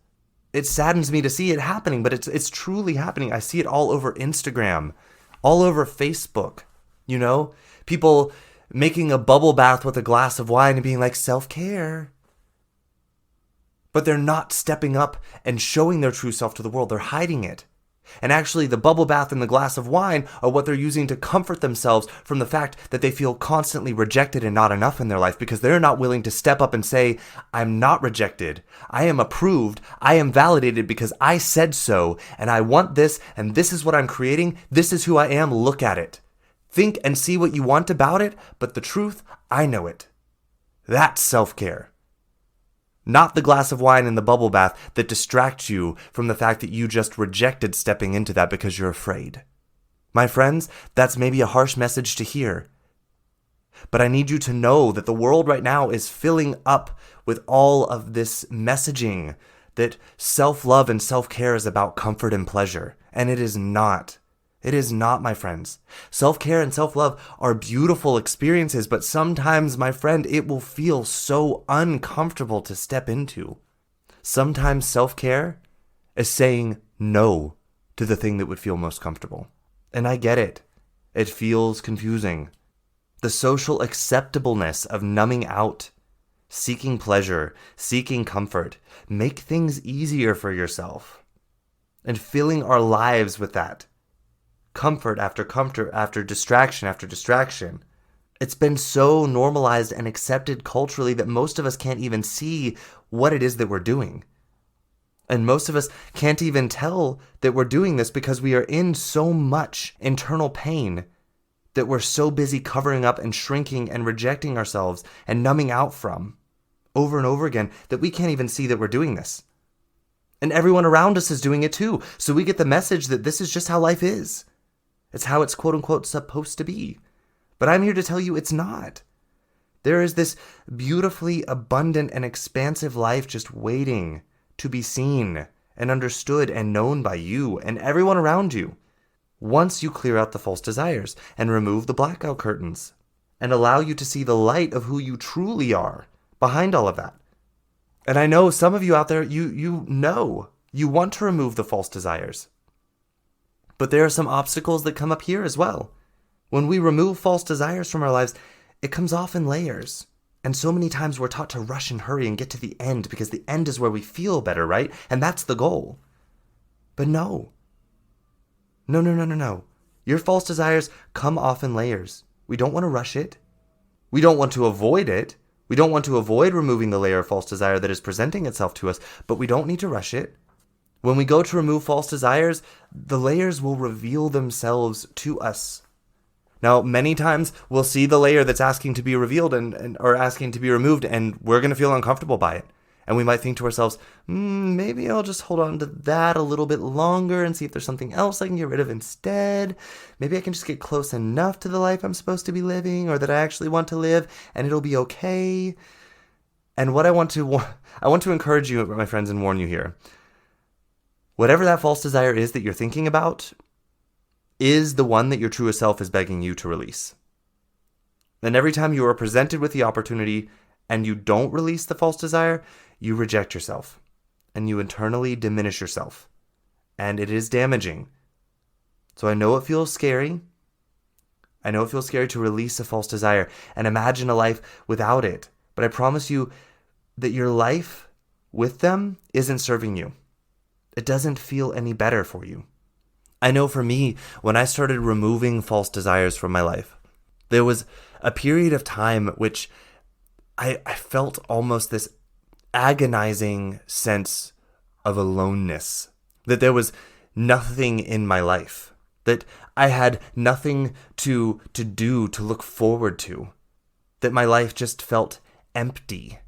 It saddens me to see it happening, but it's truly happening. I see it all over Instagram, all over Facebook. You know, people making a bubble bath with a glass of wine and being like, self-care. But they're not stepping up and showing their true self to the world. They're hiding it. And actually, the bubble bath and the glass of wine are what they're using to comfort themselves from the fact that they feel constantly rejected and not enough in their life because they're not willing to step up and say, I'm not rejected. I am approved. I am validated because I said so. And I want this. And this is what I'm creating. This is who I am. Look at it. Think and see what you want about it. But the truth, I know it. That's self-care. Not the glass of wine and the bubble bath that distracts you from the fact that you just rejected stepping into that because you're afraid. My friends, that's maybe a harsh message to hear. But I need you to know that the world right now is filling up with all of this messaging that self-love and self-care is about comfort and pleasure. And it is not. It is not, my friends. Self-care and self-love are beautiful experiences, but sometimes, my friend, it will feel so uncomfortable to step into. Sometimes self-care is saying no to the thing that would feel most comfortable. And I get it. It feels confusing. The social acceptableness of numbing out, seeking pleasure, seeking comfort, make things easier for yourself. And filling our lives with that. Comfort after distraction. It's been so normalized and accepted culturally that most of us can't even see what it is that we're doing. And most of us can't even tell that we're doing this because we are in so much internal pain that we're so busy covering up and shrinking and rejecting ourselves and numbing out from over and over again that we can't even see that we're doing this. And everyone around us is doing it too. So we get the message that this is just how life is. It's how it's quote unquote supposed to be. But I'm here to tell you it's not. There is this beautifully abundant and expansive life just waiting to be seen and understood and known by you and everyone around you. Once you clear out the false desires and remove the blackout curtains and allow you to see the light of who you truly are behind all of that. And I know some of you out there, you know you want to remove the false desires. But there are some obstacles that come up here as well. When we remove false desires from our lives, it comes off in layers. And so many times we're taught to rush and hurry and get to the end because the end is where we feel better, right? And that's the goal. But no. No. Your false desires come off in layers. We don't want to rush it. We don't want to avoid it. We don't want to avoid removing the layer of false desire that is presenting itself to us, but we don't need to rush it. When we go to remove false desires, the layers will reveal themselves to us. Now, many times we'll see the layer that's asking to be revealed or asking to be removed, and we're going to feel uncomfortable by it. And we might think to ourselves, maybe I'll just hold on to that a little bit longer and see if there's something else I can get rid of instead. Maybe I can just get close enough to the life I'm supposed to be living or that I actually want to live, and it'll be okay. And what I want to encourage you, my friends, and warn you here. Whatever that false desire is that you're thinking about is the one that your truest self is begging you to release. And every time you are presented with the opportunity and you don't release the false desire, you reject yourself and you internally diminish yourself. And it is damaging. So I know it feels scary. I know it feels scary to release a false desire and imagine a life without it. But I promise you that your life with them isn't serving you. It doesn't feel any better for you. I know for me, when I started removing false desires from my life, there was a period of time which I felt almost this agonizing sense of aloneness, that there was nothing in my life, that I had nothing to do, to look forward to, that my life just felt empty.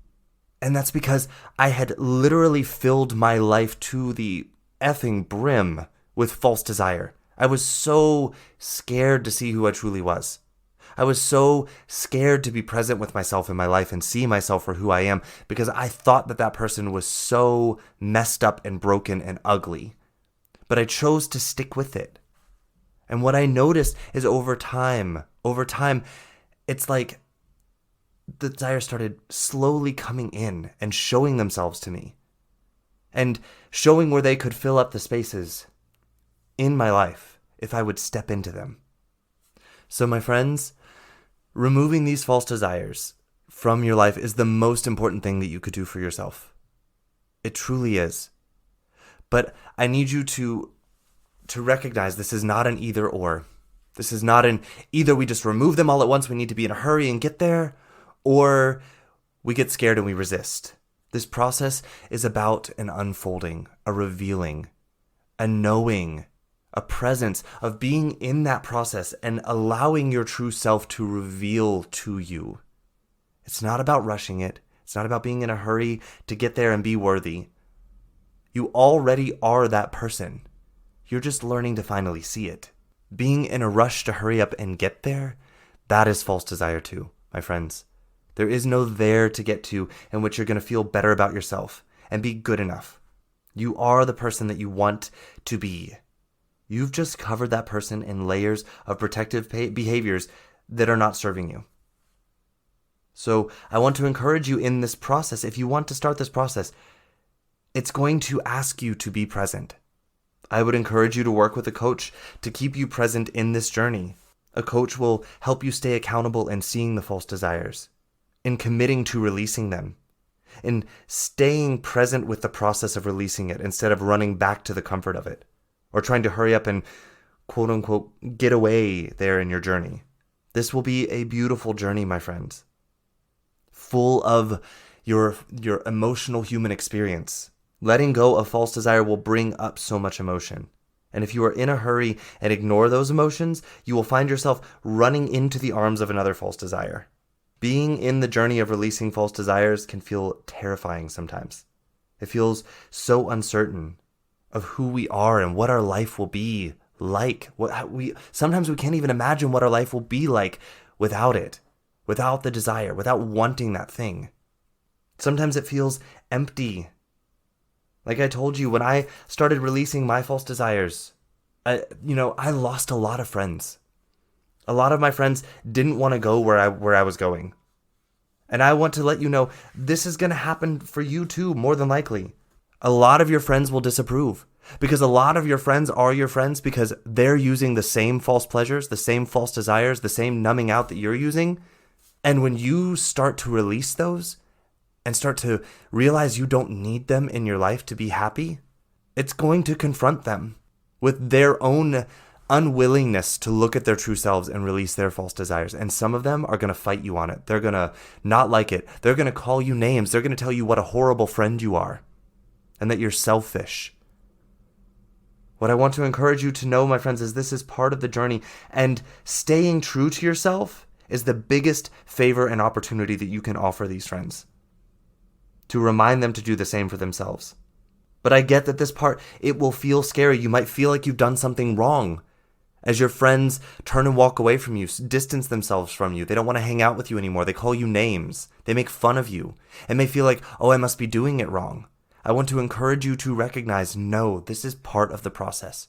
And that's because I had literally filled my life to the effing brim with false desire. I was so scared to see who I truly was. I was so scared to be present with myself in my life and see myself for who I am because I thought that person was so messed up and broken and ugly. But I chose to stick with it. And what I noticed is over time, it's like the desires started slowly coming in and showing themselves to me and showing where they could fill up the spaces in my life if I would step into them. So my friends, removing these false desires from your life is the most important thing that you could do for yourself. It truly is. But I need you to to recognize this is not an either or. This is not an either we just remove them all at once, we need to be in a hurry and get there, or we get scared and we resist. This process is about an unfolding, a revealing, a knowing, a presence of being in that process and allowing your true self to reveal to you. It's not about rushing it. It's not about being in a hurry to get there and be worthy. You already are that person. You're just learning to finally see it. Being in a rush to hurry up and get there, that is false desire too, my friends. There is no there to get to in which you're going to feel better about yourself and be good enough. You are the person that you want to be. You've just covered that person in layers of protective behaviors that are not serving you. So I want to encourage you in this process. If you want to start this process, it's going to ask you to be present. I would encourage you to work with a coach to keep you present in this journey. A coach will help you stay accountable in seeing the false desires, in committing to releasing them, in staying present with the process of releasing it instead of running back to the comfort of it, or trying to hurry up and quote unquote get away there in your journey. This will be a beautiful journey, my friends, full of your emotional human experience. Letting go of false desire will bring up so much emotion. And if you are in a hurry and ignore those emotions, you will find yourself running into the arms of another false desire. Being in the journey of releasing false desires can feel terrifying sometimes. It feels so uncertain of who we are and what our life will be like. Sometimes we can't even imagine what our life will be like without it, without the desire, without wanting that thing. Sometimes it feels empty. Like I told you, when I started releasing my false desires, I lost a lot of friends. A lot of my friends didn't want to go where I was going. And I want to let you know, this is going to happen for you too, more than likely. A lot of your friends will disapprove because a lot of your friends are your friends because they're using the same false pleasures, the same false desires, the same numbing out that you're using. And when you start to release those, and start to realize you don't need them in your life to be happy, it's going to confront them with their own unwillingness to look at their true selves and release their false desires. And some of them are going to fight you on it. They're going to not like it. They're going to call you names. They're going to tell you what a horrible friend you are and that you're selfish. What I want to encourage you to know, my friends, is this is part of the journey, and staying true to yourself is the biggest favor and opportunity that you can offer these friends, to remind them to do the same for themselves. But I get that this part, it will feel scary. You might feel like you've done something wrong as your friends turn and walk away from you, distance themselves from you. They don't want to hang out with you anymore. They call you names. They make fun of you and may feel like, oh, I must be doing it wrong. I want to encourage you to recognize, no, this is part of the process.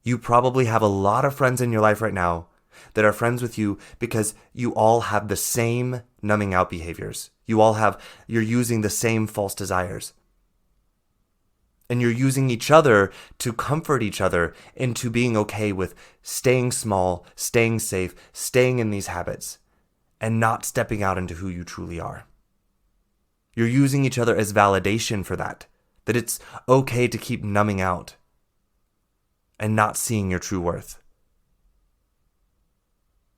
You probably have a lot of friends in your life right now that are friends with you because you all have the same numbing out behaviors. You're using the same false desires. And you're using each other to comfort each other into being okay with staying small, staying safe, staying in these habits, and not stepping out into who you truly are. You're using each other as validation for that it's okay to keep numbing out and not seeing your true worth.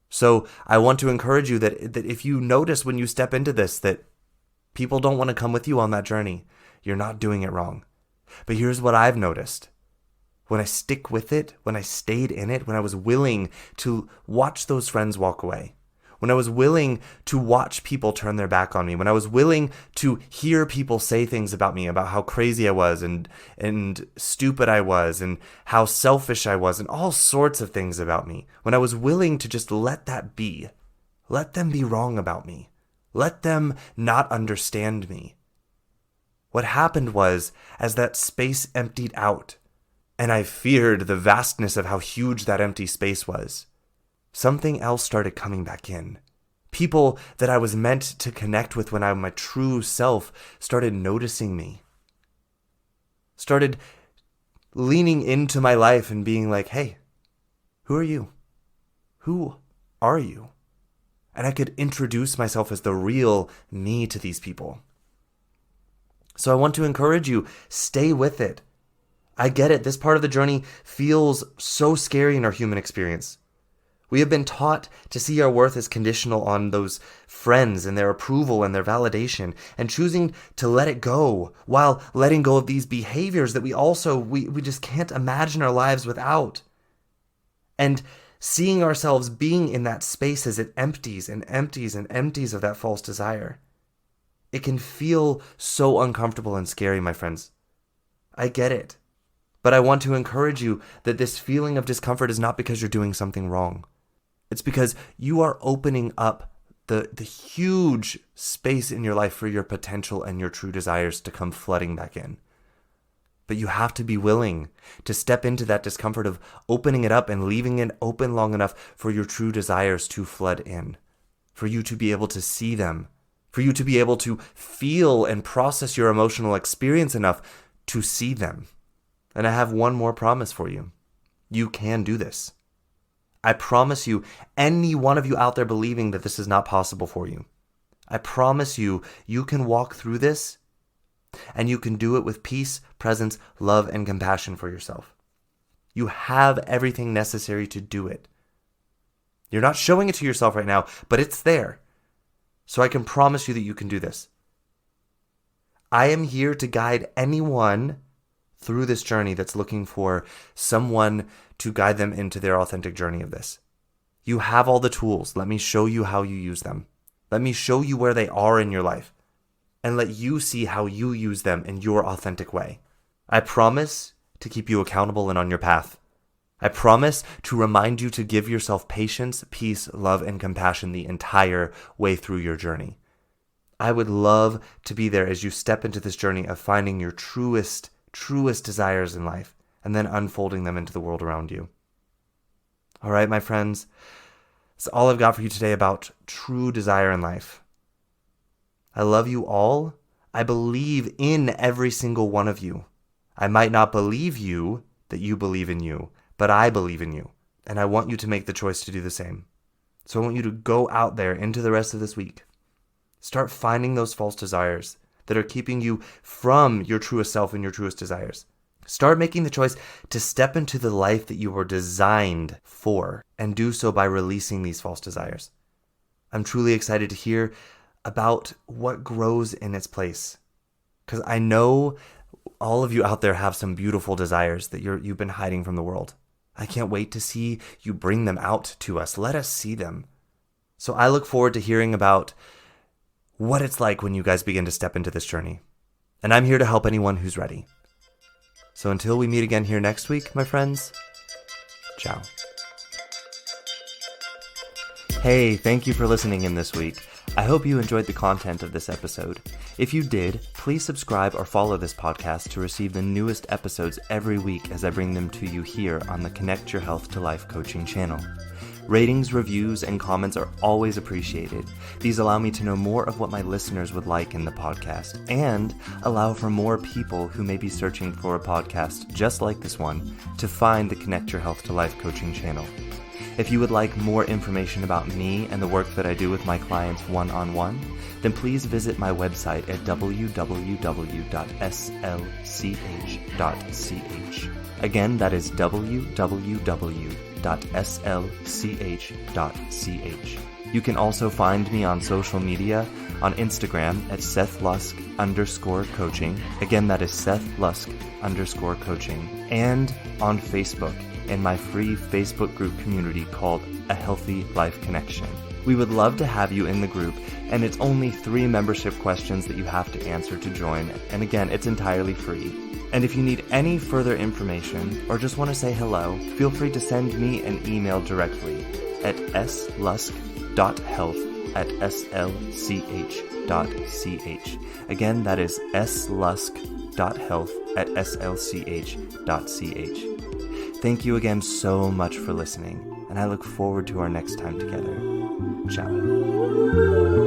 So I want to encourage you that if you notice when you step into this that people don't want to come with you on that journey, you're not doing it wrong. But here's what I've noticed. When I stick with it, when I stayed in it, when I was willing to watch those friends walk away, when I was willing to watch people turn their back on me, when I was willing to hear people say things about me, about how crazy I was and stupid I was and how selfish I was and all sorts of things about me, when I was willing to just let that be, let them be wrong about me, let them not understand me. What happened was, as that space emptied out, and I feared the vastness of how huge that empty space was, something else started coming back in. People that I was meant to connect with when I'm my true self started noticing me, started leaning into my life and being like, hey, who are you? Who are you? And I could introduce myself as the real me to these people. So I want to encourage you, stay with it. I get it. This part of the journey feels so scary in our human experience. We have been taught to see our worth as conditional on those friends and their approval and their validation, and choosing to let it go while letting go of these behaviors that we just can't imagine our lives without. And seeing ourselves being in that space as it empties and empties and empties of that false desire. It can feel so uncomfortable and scary, my friends. I get it. But I want to encourage you that this feeling of discomfort is not because you're doing something wrong. It's because you are opening up the huge space in your life for your potential and your true desires to come flooding back in. But you have to be willing to step into that discomfort of opening it up and leaving it open long enough for your true desires to flood in, for you to be able to see them, for you to be able to feel and process your emotional experience enough to see them. And I have one more promise for you. You can do this. I promise you, any one of you out there believing that this is not possible for you, I promise you, you can walk through this and you can do it with peace, presence, love, and compassion for yourself. You have everything necessary to do it. You're not showing it to yourself right now, but it's there. So I can promise you that you can do this. I am here to guide anyone through this journey that's looking for someone to guide them into their authentic journey of this. You have all the tools. Let me show you how you use them. Let me show you where they are in your life and let you see how you use them in your authentic way. I promise to keep you accountable and on your path. I promise to remind you to give yourself patience, peace, love, and compassion the entire way through your journey. I would love to be there as you step into this journey of finding your truest desires in life and then unfolding them into the world around you. All right, my friends, that's all I've got for you today about true desire in life. I love you all. I believe in every single one of you. I might not believe you that you believe in you, but I believe in you, and I want you to make the choice to do the same. So I want you to go out there into the rest of this week. Start finding those false desires that are keeping you from your truest self and your truest desires. Start making the choice to step into the life that you were designed for, and do so by releasing these false desires. I'm truly excited to hear about what grows in its place, because I know all of you out there have some beautiful desires that you've been hiding from the world. I can't wait to see you bring them out to us. Let us see them. So I look forward to hearing about what it's like when you guys begin to step into this journey. And I'm here to help anyone who's ready. So until we meet again here next week, my friends, ciao. Hey, thank you for listening in this week. I hope you enjoyed the content of this episode. If you did, please subscribe or follow this podcast to receive the newest episodes every week as I bring them to you here on the Connect Your Health to Life coaching channel. Ratings, reviews, and comments are always appreciated. These allow me to know more of what my listeners would like in the podcast and allow for more people who may be searching for a podcast just like this one to find the Connect Your Health to Life coaching channel. If you would like more information about me and the work that I do with my clients one-on-one, then please visit my website at www.slch.ch. Again, that is www.slch.ch. You can also find me on social media on Instagram at SethLusk_coaching. Again, that is SethLusk_coaching. And on Facebook in my free Facebook group community called A Healthy Life Connection. We would love to have you in the group, and it's only 3 membership questions that you have to answer to join. And again, it's entirely free. And if you need any further information or just want to say hello, feel free to send me an email directly at slusk.health@slch.ch. Again, that is slusk.health@slch.ch. Thank you again so much for listening, and I look forward to our next time together. Ciao.